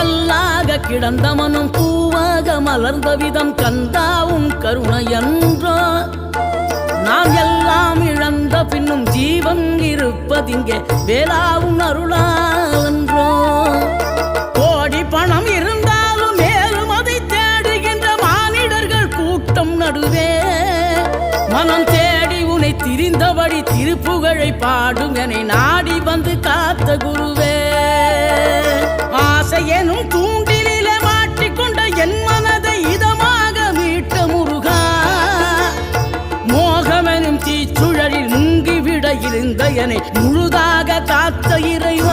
கல்லாக கிடந்த மனம் பூவாக மலர்ந்த விதம் கந்தாவும் கருணையன்றோ நாம் எல்லாம் இழந்த பின்னும் ஜீவன் இருப்பதிங்கே வேளாவும் அருளாவென்றோ கோடி பணம் இருந்தாலும் மேலும் அதை தேடுகின்ற மானிடர்கள் கூட்டம் நடுவே மனம் தேடி உனை திரிந்தபடி திருப்புகழை பாடும் என நாடி வந்து காத்த குருவே ஆசை எனும் தூண்டிலே மாட்டிக்கொண்ட என் மனதை இதமாக மீட்ட முருகா மோகமெனும் தீச்சுழலில் முங்கிவிட இருந்த என்னை முழுதாக காத்த இறைவா